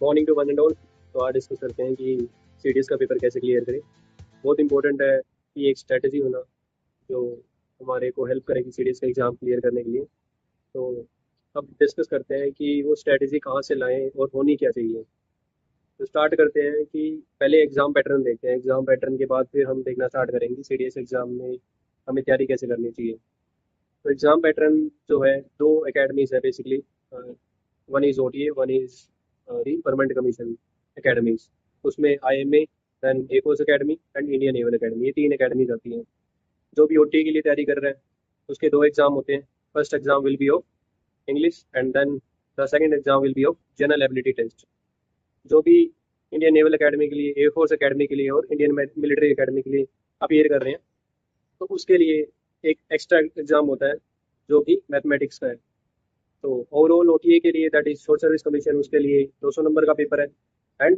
Morning to one and all. तो आज discuss करते हैं कि सीडीएस का पेपर कैसे क्लियर करें। बहुत इंपॉर्टेंट है कि एक स्ट्रैटेजी होना जो हमारे को हेल्प करेगी सीडीएस का एग्ज़ाम क्लियर करने के लिए। तो अब डिस्कस करते हैं कि वो स्ट्रैटेजी कहाँ से लाएं और होनी क्या चाहिए। तो स्टार्ट करते हैं कि पहले एग्ज़ाम पैटर्न देखते हैं। एग्ज़ाम पैटर्न के बाद फिर हम देखना स्टार्ट करेंगे सीडीएस एग्ज़ाम में हमें तैयारी कैसे करनी चाहिए। तो एग्ज़ाम पैटर्न जो है, दो एकेडमीज़ है basically. One is OTA, one is the permanent commission academies. उसमें IMA, then air force academy and Indian naval academy, ये तीन एकेडमीज आती हैं। जो भी ओटीए के लिए तैयारी कर रहे हैं उसके दो एग्ज़ाम होते हैं। First exam will be of English and then the second exam will be of general ability test. जो भी इंडियन नेवल एकेडमी के लिए, एयरफोर्स एकेडमी के लिए और इंडियन मिलिट्री एकेडमी के लिए अपियर कर रहे हैं, तो उसके लिए एक एक्स्ट्रा एग्ज़ाम होता है जो कि मैथमेटिक्स का है। तो ओवरऑल ओटीए के लिए, that is short service commission, उसके लिए 200 नंबर का पेपर है। एंड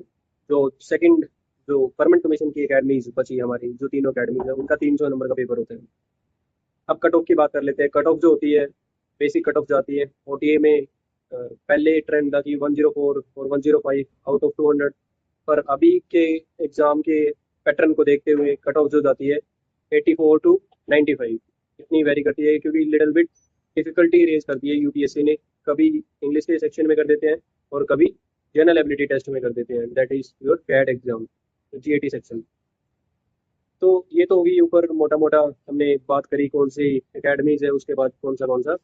जो सेकंड, जो परमानेंट कमीशन की एकेडमीज बची हमारी, जो तीनों एकेडमीज है, उनका 300 नंबर का पेपर होता है। अब कट ऑफ की बात कर लेते हैं। कट ऑफ जो होती है, बेसिक कट ऑफ जाती है ओटीए में। पहले ट्रेंड था कि 104 और 105 आउट ऑफ 200, पर अभी के एग्जाम के पैटर्न को देखते हुए कट ऑफ जो जाती है 84 टू 95। इतनी वेरी करती है क्योंकि लिटिल बिट डिफिकल्टी रेज करती है यूपीएससी ने। कभी इंग्लिश के सेक्शन में कर देते हैं और कभी जनरल एबिलिटी टेस्ट में कर देते हैं, that is your CAT exam, GAT section. तो ये तो होगी ऊपर मोटा मोटा हमने बात करी कौन सी एकेडमीज है, उसके बाद कौन सा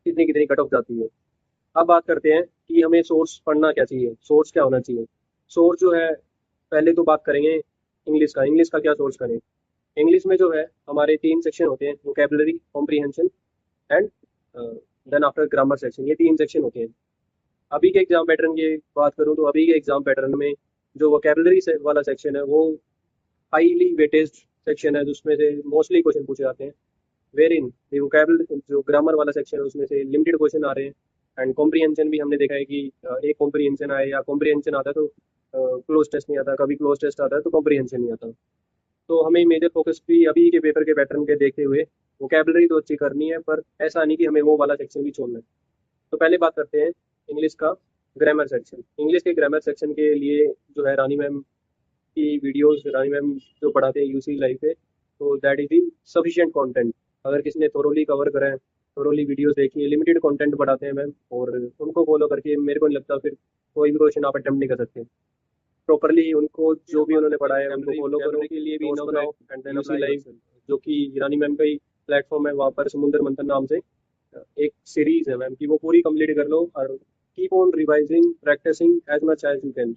कितनी कितनी कट ऑफ जाती है। अब बात करते हैं कि हमें सोर्स पढ़ना क्या चाहिए, सोर्स क्या होना चाहिए। सोर्स जो है, पहले तो बात करेंगे इंग्लिश का। इंग्लिश का क्या सोर्स करें। इंग्लिश में जो है हमारे तीन सेक्शन होते हैं, vocabulary, comprehension and then after grammar section. ये तीन सेक्शन होते हैं। अभी के एग्जाम पैटर्न की बात करूँ तो अभी के एग्जाम पैटर्न में जो वोकैबुलरी वाला सेक्शन है वो हाईली वेटेज सेक्शन है, जिसमें से मोस्टली क्वेश्चन पूछे जाते हैं। वेर इन वोकैबुलरी, जो ग्रामर वाला सेक्शन है उसमें से लिमिटेड क्वेश्चन आ रहे हैं। एंड कॉम्प्रीहेंशन भी हमने देखा है कि एक कॉम्प्रीहेंशन आए, या कॉम्प्रीहेंशन आता है तो क्लोज टेस्ट नहीं आता, कभी क्लोज टेस्ट आता है तो कॉम्प्रीहेंशन नहीं आता। तो हमें मेजर फोकस भी अभी के पेपर के पैटर्न के देखते हुए वोकैबुलरी तो अच्छी करनी है, पर ऐसा नहीं कि हमें वो वाला सेक्शन भी छोड़ना है। तो पहले बात करते हैं इंग्लिश का ग्रामर सेक्शन। इंग्लिश के ग्रामर सेक्शन के लिए जो है रानी मैम की वीडियोस, रानी मैम जो पढ़ाते हैं यूसी लाइव पे, तो that is the sufficient content. अगर किसी ने थोरोली कवर करा है, थोरोली वीडियोस देखी है, लिमिटेड कंटेंट पढ़ाते हैं मैम, और उनको फॉलो करके मेरे को नहीं लगता फिर कोई भी क्वेश्चन आप अटेम्प्ट नहीं कर सकते। प्रॉपरली उनको जो भी उन्होंने पढ़ाया है उनको फॉलो करो, के लिए भी नोट्स बनाओ एंड देन यूसी लाइव, जो कि ईरानी मैम का ही प्लेटफॉर्म है, वहाँ पर समुंदर मंथन नाम से एक सीरीज है मैम की, वो पूरी कंप्लीट कर लो और keep on revising, practising as much as you can.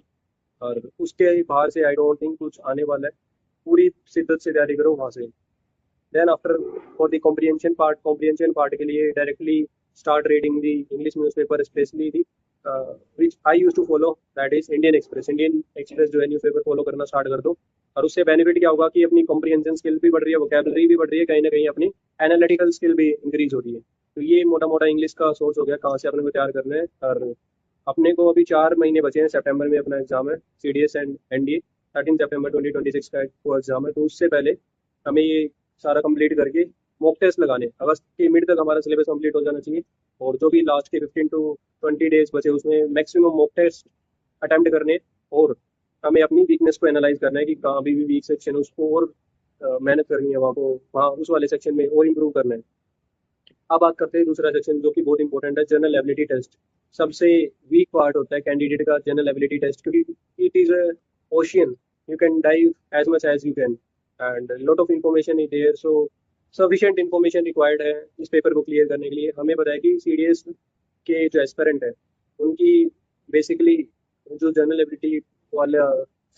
और उसके बाहर से आई डोंट थिंक कुछ आने वाला है। पूरी शिद्दत से तैयारी करो वहाँ से। Then after for the comprehension part के लिए directly start reading the English newspaper, specially the which I use to follow, that is Indian Express. Indian Express जो है न्यूज़पेपर फॉलो करना स्टार्ट कर दो। और उससे बेनिफिट क्या होगा कि अपनी कॉम्प्रिहेंशन स्किल भी बढ़ रही है, वोकैबुलरी भी बढ़ रही है, कहीं ना कहीं अपनी एनालिटिकल स्किल भी इंक्रीज हो रही है। तो ये मोटा मोटा इंग्लिश का सोर्स हो गया कहाँ से अपने को तैयार करना है। और अपने को अभी 4 महीने बचे हैं, सितंबर में अपना एग्जाम है सीडीएस एंड एनडीए। 13 सितंबर 2026 का वो एग्जाम है। तो उससे पहले हमें ये सारा कंप्लीट करके मॉक टेस्ट लगाने, अगस्त के मिड तक हमारा सिलेबस कंप्लीट हो जाना चाहिए। और जो भी लास्ट के 15 टू 20 डेज बचे उसमें मैक्सिमम मॉक टेस्ट अटेम्प्ट करने, और हमें अपनी वीकनेस को एनालाइज करना है कि कहाँ भी वीक सेक्शन है उसको और मेहनत करनी है, वहाँ उस वाले सेक्शन में और इम्प्रूव करना है। अब बात करते हैं दूसरा सेक्शन जो कि बहुत इंपॉर्टेंट है, जनरल एबिलिटी टेस्ट। सबसे वीक पार्ट होता है कैंडिडेट का जनरल एबिलिटी टेस्ट, क्योंकि it is a ocean, you can dive as much as you can and lot of information is there. So sufficient information required है इस paper को clear करने के लिए। हमें पता है कि सीडीएस के जो एस्पिरेंट है उनकी बेसिकली जो जनरल एबिलिटी वाला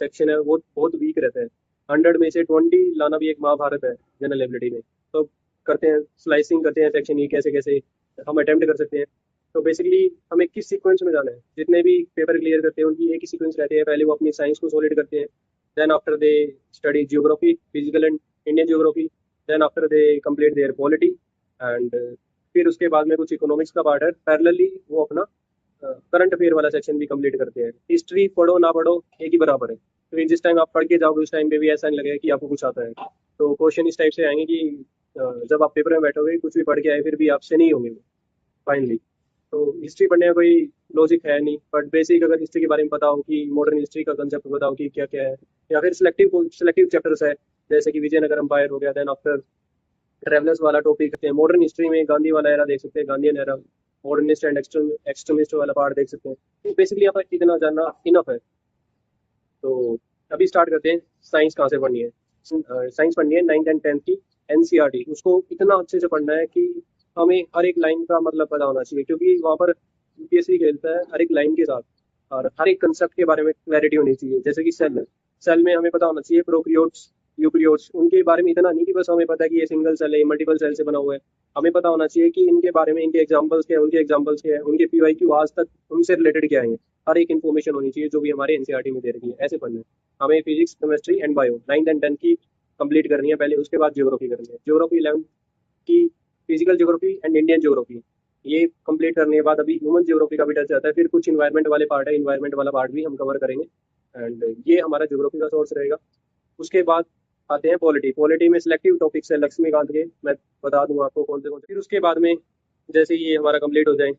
सेक्शन है वो बहुत वीक रहता है। 100 में से 20 लाना भी एक महाभारत है जनरल एबिलिटी में। तो करते हैं स्लाइसिंग, करते हैं सेक्शन ये कैसे कैसे हम अटेम्प्ट कर सकते हैं। तो बेसिकली हमें किस सीक्वेंस में जाना है, जितने भी पेपर क्लियर करते हैं उनकी एक ही सीक्वेंस रहती है। पहले वो अपनी साइंस को सॉलिड करते हैं, then after they study geography, physical and Indian geography, then after they complete their polity and फिर उसके बाद में कुछ इकोनॉमिक्स का पार्ट है। पैरेलली वो अपना करंट अफेयर वाला सेक्शन भी कंप्लीट करते हैं। हिस्ट्री पढ़ो ना पढ़ो एक ही बराबर है, तो जिस टाइम आप पढ़ के जाओगे उस टाइम पे भी ऐसा नहीं लगेगा कि आपको कुछ आता है। तो क्वेश्चन इस टाइप से आएंगे कि जब आप पेपर में बैठोगे कुछ भी पढ़ के आए फिर भी आपसे नहीं होंगे फाइनली। तो हिस्ट्री पढ़ने में कोई लॉजिक है नहीं, बट बेसिक अगर हिस्ट्री के बारे में पता हो कि मॉडर्न हिस्ट्री का कंसेप्ट पता हो कि क्या क्या है, या फिर सिलेक्टिव चैप्टर्स है, जैसे कि विजयनगर एम्पायर हो गया, देन आफ्टर ट्रेवलर्स वाला टॉपिक है, मॉडर्न हिस्ट्री में गांधी वाला एरा देख सकते हैं, Gandhian era, modernist and extremist वाला पार्ट देख सकते हैं। तो बेसिकली यहाँ पर इतना जानना इनफ है। तो अभी स्टार्ट करते हैं, साइंस कहाँ से पढ़नी है। साइंस पढ़नी है 9th and 10th की एनसीईआरटी, उसको इतना अच्छे से पढ़ना है कि हमें हर एक लाइन का मतलब पता होना चाहिए, क्योंकि वहाँ पर यूपीएससी खेलता है हर एक लाइन के साथ, और हर एक कंसेप्ट के बारे में क्लैरिटी होनी चाहिए। जैसे कि सेल में हमें पता होना चाहिए प्रोकैरियोट्स, यूकैरियोट्स, उनके बारे में इतना नहीं कि बस हमें पता है कि ये सिंगल सेल है, मल्टीपल सेल से बना हुआ है। हमें पता होना चाहिए कि इनके बारे में, इनके एग्जाम्पल्स क्या है, उनके एग्जाम्पल्स क्या है, उनके पीवाईक्यू आज तक उनसे रिलेटेड क्या है, हर एक इन्फॉर्मेशन होनी चाहिए जो भी हमारे एनसीईआरटी में दे रखी है। ऐसे पढ़ना है हमें। Physics, chemistry and bio 9th and 10th की कंप्लीट करनी है पहले, उसके बाद ज्योग्राफी करनी है। ज्योग्राफी 11th की physical geography and Indian geography, ये कंप्लीट करने के बाद अभी ह्यूमन ज्योग्राफी का भी टच आता है। फिर कुछ इन्वायरमेंट वाले पार्ट है, इन्वायरमेंट वाला पार्ट भी हम कवर करेंगे, एंड ये हमारा ज्योग्राफी का सोर्स रहेगा। उसके बाद आते हैं पॉलिटी। पॉलिटी में सिलेक्टिव टॉपिक्स है लक्ष्मीकांत के, मैं बता दूं आपको कौन से कौन से। फिर उसके बाद में जैसे ये हमारा कंप्लीट हो जाए,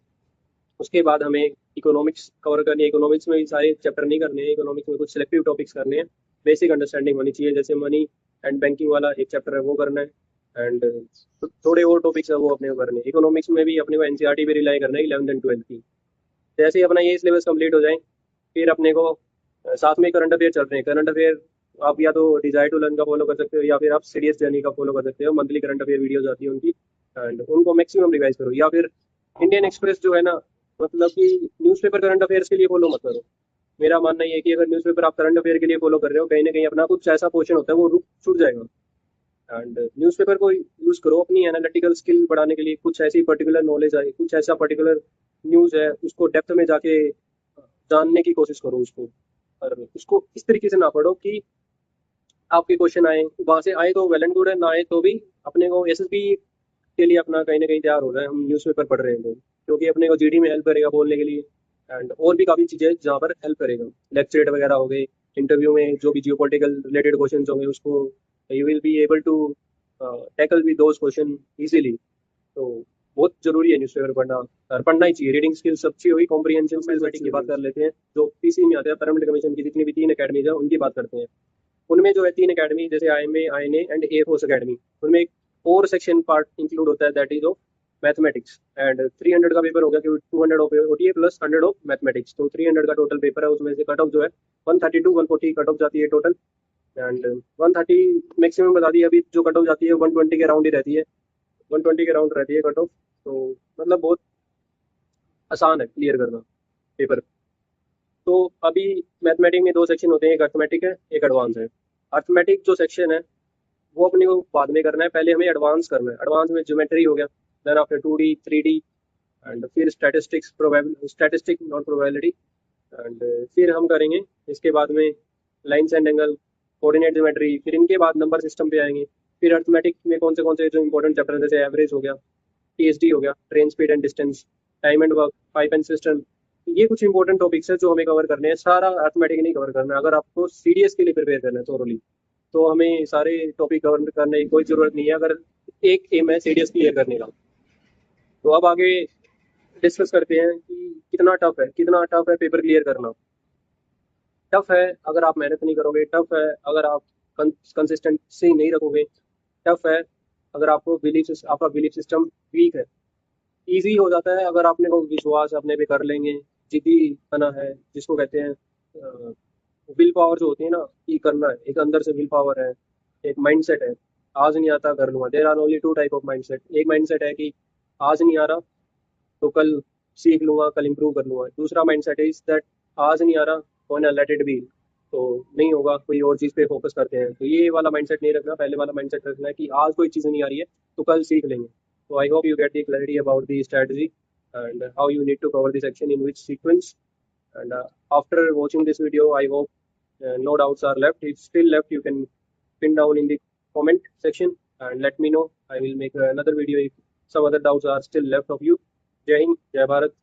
उसके बाद हमें इकोनॉमिक्स कवर करनी है। इकोनॉमिक्स में भी सारे चैप्टर नहीं करने हैं, इकोनॉमिक्स में कुछ सिलेक्टिव टॉपिक्स करने हैं। बेसिक अंडरस्टैंडिंग होनी चाहिए, जैसे मनी एंड बैंकिंग वाला एक चैप्टर है वो करना है, एंड थोड़े और टॉपिक्स है वो अपने को करने हैं। इकोनॉमिक्स में भी अपने को एनसीईआरटी पे रिलाई करना है 11th and 12th की। जैसे ही अपना ये सिलेबस कंप्लीट हो जाए, फिर अपने को साथ में करंट अफेयर चलते हैं। करंट अफेयर आप या तो डिजायर टू लर्न का फॉलो कर सकते हो, या फिर आप सीरियस जर्नी का फॉलो कर सकते हो। मंथली करंट अफेयर वीडियोज आती है उनकी, एंड उनको मैक्सिमम रिवाइज करो। या फिर इंडियन एक्सप्रेस जो है ना, मतलब कि न्यूज़पेपर करंट अफेयर्स के लिए फॉलो मत करो। मेरा मानना ये है कि अगर न्यूज़पेपर आप करंट अफेयर के लिए फॉलो कर रहे हो, कहीं ना कहीं अपना कुछ ऐसा पोर्शन होता है वो रुक छूट जाएगा। एंड न्यूज़पेपर को यूज करो अपनी एनालिटिकल स्किल बढ़ाने के लिए। कुछ ऐसी पर्टिकुलर नॉलेज आए, कुछ ऐसा पर्टिकुलर न्यूज़ है, उसको डेप्थ में जाके जानने की कोशिश करो उसको, और उसको इस तरीके से ना पढ़ो कि आपके क्वेश्चन आए वहां से, आए तो वेल एंड गुड है, ना आए तो भी अपने को एसएसबी के लिए अपना कहीं ना कहीं तैयार हो रहा है। हम न्यूज़पेपर पढ़ रहे हैं तो, क्योंकि अपने को जीडी में हेल्प करेगा बोलने के लिए, एंड और भी काफ़ी चीज़ें जहाँ पर हेल्प करेगा। लेक्चरेट वगैरह हो गए, इंटरव्यू में जो भी जियोपॉलिटिकल रिलेटेड क्वेश्चन होंगे उसको you will be able to tackle with those questions easily. तो बहुत जरूरी है न्यूज़पेपर पढ़ना, और पढ़ना ही चाहिए। रीडिंग स्किल्स अच्छी हुई, कॉम्प्रिहेंशन मैथमेटिक्स की बात कर लेते हैं। जो पीसी में आते हैं, पैरामिड कमीशन की जितनी भी 3 अकेडमीज है उनकी बात करते हैं। उनमें जो है 3 अकेडमी, जैसे IMA, INA and air force academy, उनमें एक और सेक्शन पार्ट इंक्लूड होता है, that is of mathematics. And 300 का पेपर होगा, क्योंकि 200 of OTA plus 100 of mathematics, तो 300 का टोटल पेपर है। उसमें से कट ऑफ जो है 130 to 140 कट ऑफ जाती है टोटल, एंड 130 मैक्सिमम बता दी। अभी जो कट ऑफ जाती है 120 के राउंड ही रहती है, 120 के राउंड रहती है कट ऑफ। तो मतलब बहुत आसान है क्लियर करना पेपर। तो अभी मैथमेटिक्स में 2 सेक्शन होते हैं, एक अर्थमेटिक है, एक एडवांस है। अर्थमेटिक जो सेक्शन है वो अपने को बाद में करना है, पहले हमें एडवांस करना है। एडवांस में ज्योमेट्री हो गया, then after 2D 3D, and फिर statistics, statistic not probability, and फिर हम करेंगे इसके बाद में lines and angle, coordinate geometry. फिर इनके बाद नंबर सिस्टम पे आएंगे। फिर अर्थमेटिक में कौन से जो इंपॉर्टेंट चैप्टर है, जैसे एवरेज हो गया, टीएसडी हो गया, train speed and distance, time and work, pipe and system. ये कुछ इंपॉर्टेंट टॉपिक्स है जो हमें कवर करने हैं। सारा अर्थमेटिक नहीं कवर करना है। अगर आपको सीडीएस के लिए प्रिपेयर करना है थोरोली, तो हमें सारे टॉपिक कवर करने की कोई जरूरत नहीं है, अगर एक एम है सीडीएस क्लियर करने का। तो अब आगे डिस्कस करते हैं कि कितना टफ है पेपर क्लियर करना। टफ है अगर आप मेहनत नहीं करोगे, टफ है अगर आप कंसिस्टेंसी नहीं रखोगे, टफ है अगर आपका बिलीफ सिस्टम वीक है। इजी हो जाता है अगर आपने को विश्वास अपने पे कर लेंगे, जिद्दी बना है, जिसको कहते हैं विल पावर जो होती है ना, कि करना है। एक अंदर से विल पावर है, एक माइंडसेट है, आज नहीं आता कर लूंगा। There are only 2 type of mindset. एक माइंडसेट है कि आज नहीं आ रहा तो कल सीख लूंगा, कल इंप्रूव कर लूंगा। दूसरा माइंडसेट इज दैट आज नहीं आ रहा, कोई ना, लेट इट बी, तो नहीं होगा, कोई और चीज़ पे फोकस करते हैं। तो ये वाला माइंडसेट नहीं रखना, पहले वाला माइंडसेट रखना है कि आज कोई चीज़ नहीं आ रही है तो कल सीख लेंगे। तो I hope you get the clarity about the strategy and how you need to cover the section in which sequence. And after watching this video, I hope no doubts are left. If still left, you can pin down in the comment section and let me know. I will make another video if some other doubts are still left of you. Jai Hind, Jai Bharat.